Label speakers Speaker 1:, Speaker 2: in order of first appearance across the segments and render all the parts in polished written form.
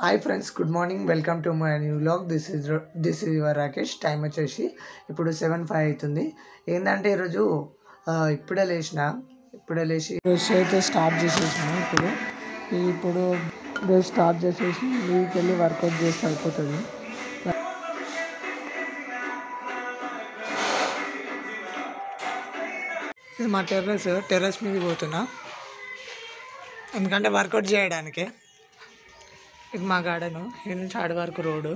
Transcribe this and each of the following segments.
Speaker 1: Hi friends, good morning. Welcome to my new vlog. This is your Rakesh. Time వచ్చేసి ఇప్పుడు 7:05 అవుతుంది. ఏంటంటే ఈరోజు ఇప్పుడే లేచి బ్రష్ అయితే స్టార్ట్ చేసేసిన. ఇప్పుడు బ్రష్ స్టార్ట్ చేసేసి లీవ్కి వెళ్ళి వర్కౌట్ చేస్తే అయిపోతుంది. ఇది మా టెర్రస్ మీదకి పోతున్నా, ఎందుకంటే వర్కౌట్ చేయడానికే. ఇది మా గార్డెను, ఈ నుంచి ఆడి వరకు రోడ్డు.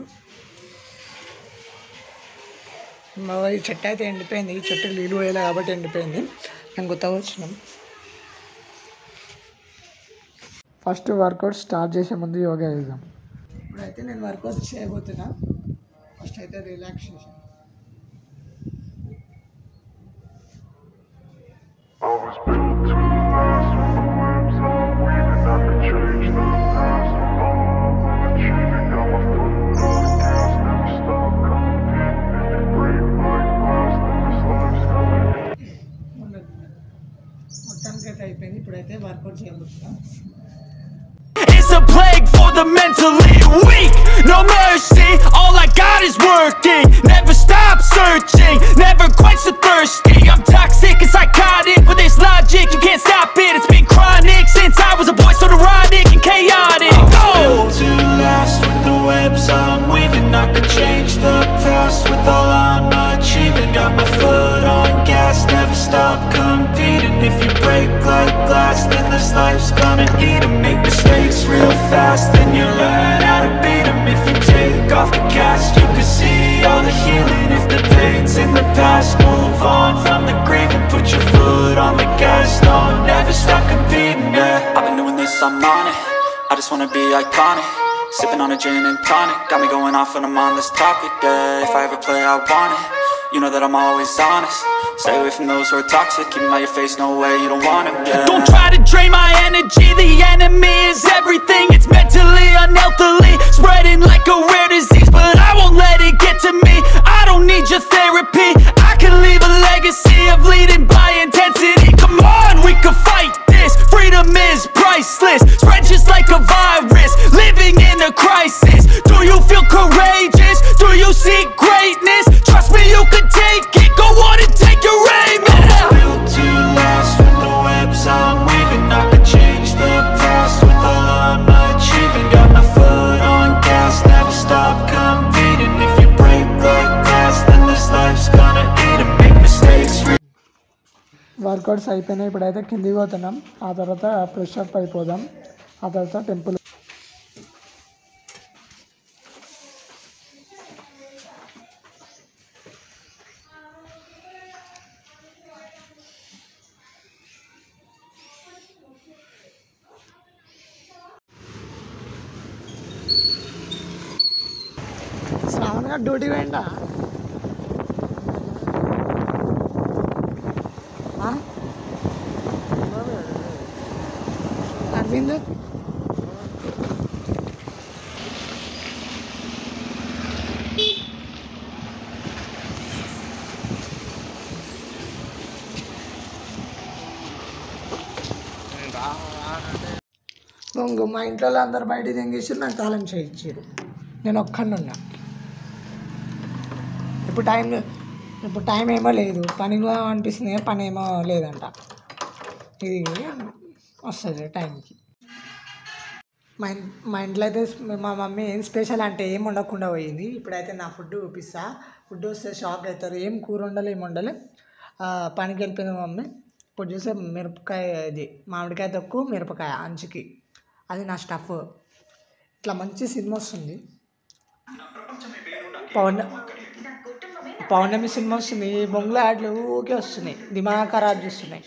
Speaker 1: ఈ చెట్టు అయితే ఎండిపోయింది, ఈ చెట్టు నీళ్ళు పోయేలా కాబట్టి ఎండిపోయింది. మేము కొత్తగా వచ్చినాం. ఫస్ట్ వర్కౌట్ స్టార్ట్ చేసే ముందు యోగా చేద్దాం. ఇప్పుడైతే నేను వర్కౌట్ చేయబోతున్నా. ఫస్ట్ అయితే రిలాక్సేషన్. మొత్తానికైతే అయిపోయింది. ఇప్పుడైతే work out చేయబోతున్నా.
Speaker 2: It's a plague for the mentally weak. No mercy, all I got is working. Never stop searching, never quench the thirsty. I'm toxic and psychotic, with this logic you can't stop it. It's been chronic since I was a boy, so neurotic and chaotic. I'm built to last with the webs I'm weaving. I could change the past with all I'm achieving. Got my foot on gas, never stop competing. If you break like glass, then this life's gonna eat 'em. Make mistakes real fast, then you learn how to beat 'em. If you take off the cast, you can see all the healing. If the pain's in the past, move on from the grave and put your foot on the gas. No, never stop competing, yeah. I've been doing this, I'm on it. I just wanna be iconic. Sipping on a gin and tonic, got me going off when I'm on this topic, yeah. If I ever play, I want it. You know that I'm always honest. Stay away from those who are toxic. Keep 'em out your face, no way, you don't want it, yeah. Don't try to drain my energy. The enemy is everything. It's mentally, unhealthily, spreading like a rare disease. But I won't let it get to me. I don't need your therapy. I can leave a legacy of leading by intensity. Come on, we can fight this. Freedom is priceless. Spread just like a virus. Living in a crisis. Do you feel courageous? Do you seek greatness? Trust me, you can take it. Go on and take your aim. I'm built to last with the webs I'm weaving. I could change the past with all I'm achieving. Got my foot on gas, never stop competing. If you break like glass, then this life's gonna eat 'em. Make mistakes.
Speaker 1: Workouts అయిపోయినాయి. ఇప్పుడైతే కిందికి పోతున్నాం. ఆ తర్వాత fresh up అయిపోదాం. ఆ తర్వాత temple. Shravan గారు డ్యూటీ పోయిండా? అరవింద్ మా ఇంట్లో అందరు బయట తెంగేసారు, నాకు తాళం చేయించారు. నేను ఒక్కడున్నా. ఇప్పుడు టైం ఏమో లేదు, పని అనిపిస్తుంది, పని ఏమో లేదంట. ఇది వస్తుంది టైంకి. మా ఇంట్లో అయితే మా మమ్మీ ఏం స్పెషల్ అంటే ఏం వండకుండా పోయింది. ఇప్పుడైతే నా ఫుడ్ చూపిస్తా. ఫుడ్ వస్తే షాక్ అవుతారు. ఏం కూర వండాలి, ఏం వండాలి. పనికి వెళ్ళిపోయింది మా మమ్మీ. ఇప్పుడు చూస్తే మిరపకాయ, ఇది మామిడికాయ తొక్కు, మిరపకాయ అంచుకి, అది నా స్టఫ్. ఇట్లా మంచి సినిమా వస్తుంది. పౌర్ణమి సినిమా వస్తుంది. బొంగుల యాడ్లు ఊకే వస్తున్నాయి, దిమాగ్ ఖరాబ్ చేస్తున్నాయి.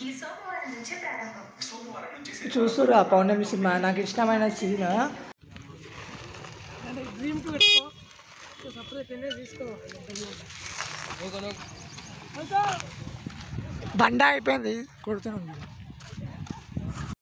Speaker 1: చూస్తురు ఆ పౌర్ణమి సినిమా. నాకు ఇష్టమైన సీన్ బండ అయిపోయింది, కొడుతున్నాం.